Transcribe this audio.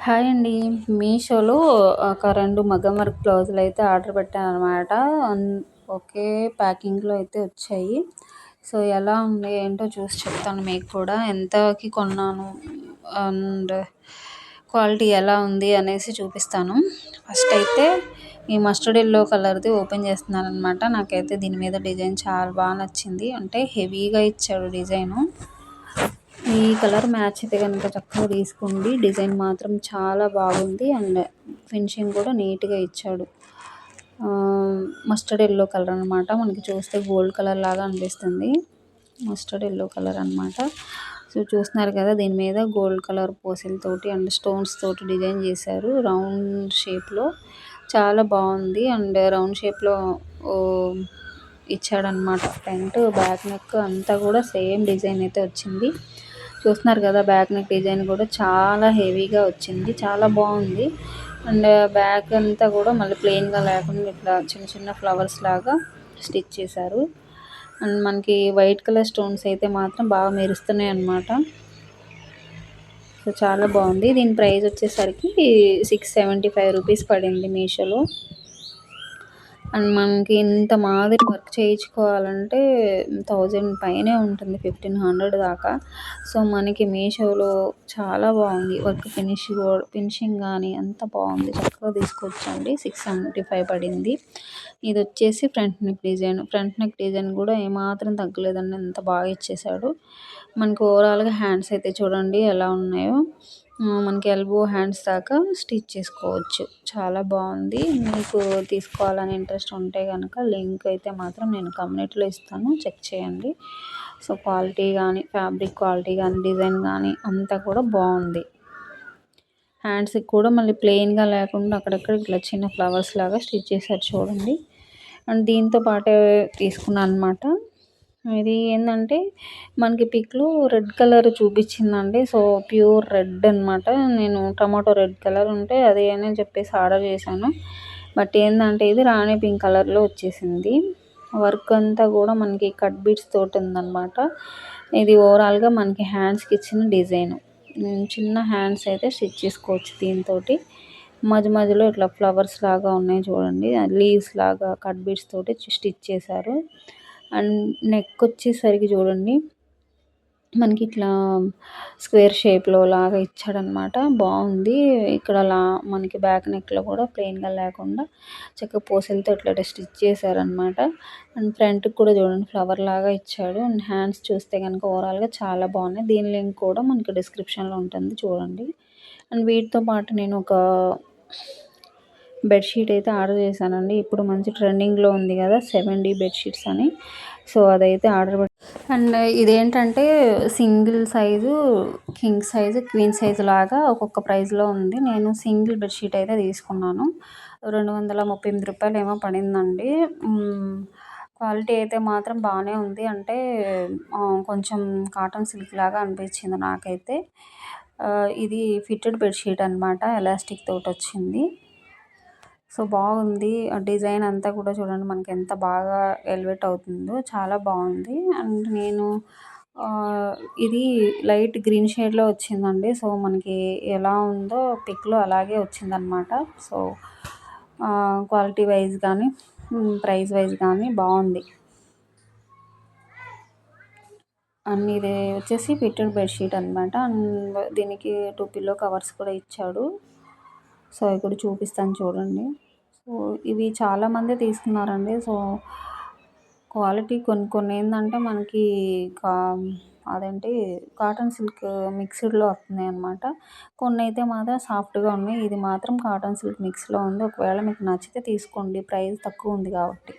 Hi అండి. మీషోలో ఒక 2 మగ్గం వర్క్ బ్లౌజులయితే ఆర్డర్ పెట్టాననమాట. ఒకే ప్యాకింగ్‌లో అయితే వచ్చాయి. సో, ఎలా ఉంది ఏంటో చూసి చెప్తాను మీకు కూడా. ఎంతకి కొన్నాను అండ్ క్వాలిటీ ఎలా ఉంది అనేసి చూపిస్తాను. ఫస్ట్ అయితే ఈ మస్టర్డ్ యెల్లో కలర్‌ది ఓపెన్ చేస్తున్నాననమాట. నాకైతే దీని మీద డిజైన్ చాలా నచ్చింది. అంటే హెవీగా ఇచ్చాడు డిజైను. ఈ కలర్ మ్యాచ్ అయితే గనుక చక్కగా తీసుకోండి. డిజైన్ మాత్రం చాలా బాగుంది. అండ్ ఫినిషింగ్ కూడా నీట్‌గా ఇచ్చాడు. మస్టర్డ్ యెల్లో కలర్ అనమాట. మనకి చూస్తే గోల్డ్ కలర్ లాగా అనిపిస్తుంది. మస్టర్డ్ యెల్లో కలర్ అనమాట. సో, చూస్తున్నారు కదా, దీని మీద గోల్డ్ కలర్ పూసలతోటి అండ్ స్టోన్స్ తోటి డిజైన్ చేశారు. రౌండ్ షేప్‌లో చాలా బాగుంది. అండ్ రౌండ్ షేప్‌లో ఇచ్చాడనమాట. ఫ్రంట్, బ్యాక్ నెక్ అంతా కూడా సేమ్ డిజైన్ అయితే వచ్చింది. చూస్తున్నారు కదా, బ్యాక్ నెక్ డిజైన్ కూడా చాలా హెవీగా వచ్చింది. చాలా బాగుంది. అండ్ బ్యాక్ అంతా కూడా మళ్ళీ ప్లెయిన్గా లేకుండా ఇట్లా చిన్న చిన్న ఫ్లవర్స్ లాగా స్టిచ్ చేశారు. అండ్ మనకి వైట్ కలర్ స్టోన్స్ అయితే మాత్రం బాగా మెరుస్తున్నాయి అన్నమాట. సో, చాలా బాగుంది. దీని ప్రైస్ వచ్చేసరికి 675 రూపీస్ పడింది మీషోలో. అండ్ మనకి ఇంత మాదిరి వర్క్ చేయించుకోవాలంటే 1000 పైనే ఉంటుంది, 1500 దాకా. సో, మనకి మీషోలో చాలా బాగుంది వర్క్. ఫినిషింగ్ కానీ అంత బాగుంది. చక్కగా తీసుకొచ్చండి. 675 పడింది. ఇది వచ్చేసి front neck design. Front neck design కూడా ఏమాత్రం తగ్గలేదండి, ఎంత బాగా ఇచ్చేసాడు. మనకు ఓవరాల్గా హ్యాండ్స్ అయితే చూడండి ఎలా ఉన్నాయో. మనకి ఎల్బో హ్యాండ్స్ దాకా స్టిచ్ చేసుకోవచ్చు. చాలా బాగుంది. మీకు తీసుకోవాలని ఇంట్రెస్ట్ ఉంటే కనుక లింక్ అయితే మాత్రం నేను కమ్యూనిటీలో ఇస్తాను, చెక్ చేయండి. సో, క్వాలిటీ కానీ, ఫ్యాబ్రిక్ క్వాలిటీ కానీ, డిజైన్ కానీ అంతా కూడా బాగుంది. హ్యాండ్స్కి కూడా మళ్ళీ ప్లెయిన్గా లేకుండా అక్కడక్కడ ఇట్లా చిన్న ఫ్లవర్స్ లాగా స్టిచ్ చేశారు చూడండి. అండ్ దీంతో పాటే తీసుకున్నాను అనమాట. ఇది ఏంటంటే మనకి పిక్లో రెడ్ కలర్ చూపించిందండి. సో, ప్యూర్ రెడ్ అనమాట. నేను టమాటో రెడ్ కలర్ ఉంటే అదే అని చెప్పేసి ఆర్డర్ చేశాను. బట్ ఏంటంటే ఇది రాణి పింక్ కలర్లో వచ్చేసింది. వర్క్ అంతా కూడా మనకి కట్ బీడ్స్ తోటి ఉందన్నమాట. ఇది ఓవరాల్గా మనకి హ్యాండ్స్కి ఇచ్చిన డిజైన్. చిన్న హ్యాండ్స్ అయితే స్టిచ్ చేసుకోవచ్చు దీంతో. మధ్య మధ్యలో ఇట్లా ఫ్లవర్స్ లాగా ఉన్నాయి చూడండి, లీవ్స్ లాగా కట్ బీడ్స్ తోటి స్టిచ్ చేశారు. అండ్ నెక్ వచ్చేసరికి చూడండి, మనకి ఇట్లా స్క్వేర్ షేప్లో లాగా ఇచ్చాడనమాట. బాగుంది. ఇక్కడ మనకి బ్యాక్ నెక్లో కూడా ప్లెయిన్గా లేకుండా చక్కగా పూసలతో ఇట్లా స్టిచ్ చేశారనమాట. అండ్ ఫ్రంట్కి కూడా చూడండి ఫ్లవర్ లాగా ఇచ్చాడు. అండ్ హ్యాండ్స్ చూస్తే కనుక ఓవరాల్గా చాలా బాగున్నాయి. దీని లింక్ కూడా మనకి డిస్క్రిప్షన్లో ఉంటుంది, చూడండి. అండ్ వీటితో పాటు నేను ఒక బెడ్షీట్ అయితే ఆర్డర్ చేశానండి. ఇప్పుడు మంచి ట్రెండింగ్లో ఉంది కదా 7D బెడ్షీట్స్ అని. సో, అదైతే ఆర్డర్ అండ్ ఇదేంటంటే single size, king size, queen size లాగా ఒక్కొక్క ప్రైస్లో ఉంది. నేను సింగిల్ బెడ్షీట్ అయితే తీసుకున్నాను. 238 రూపాయలు ఏమో పడిందండి. క్వాలిటీ అయితే మాత్రం బాగానే ఉంది. అంటే కొంచెం కాటన్ సిల్క్ లాగా అనిపించింది నాకైతే. ఇది ఫిట్టెడ్ బెడ్షీట్ అనమాట, ఎలాస్టిక్ తోటి వచ్చింది. సో, బాగుంది. డిజైన్ అంతా కూడా చూడండి మనకి ఎంత బాగా ఎలివేట్ అవుతుందో, చాలా బాగుంది. అండ్ నేను ఇది లైట్ గ్రీన్ షేడ్లో వచ్చిందండి. సో, మనకి ఎలా ఉందో పిక్లో అలాగే వచ్చిందనమాట. సో, క్వాలిటీ వైజ్ కానీ, ప్రైస్ వైజ్ కానీ బాగుంది. అండ్ ఇది వచ్చేసి ఫిట్టెడ్ బెడ్షీట్ అనమాట. అండ్ దీనికి 2 పిల్లో కవర్స్ కూడా ఇచ్చాడు. సో, ఇక్కడ చూపిస్తాను చూడండి. సో, ఇవి చాలామంది తీసుకున్నారండి. సో, క్వాలిటీ కొన్ని కొన్ని ఏంటంటే మనకి కా అదేంటి కాటన్ సిల్క్ మిక్స్డ్లో వస్తున్నాయి అనమాట. కొన్ని అయితే మాత్రం సాఫ్ట్గా ఉన్నాయి. ఇది మాత్రం కాటన్ సిల్క్ మిక్స్లో ఉంది. ఒకవేళ మీకు నచ్చితే తీసుకోండి, ప్రైస్ తక్కువ ఉంది కాబట్టి.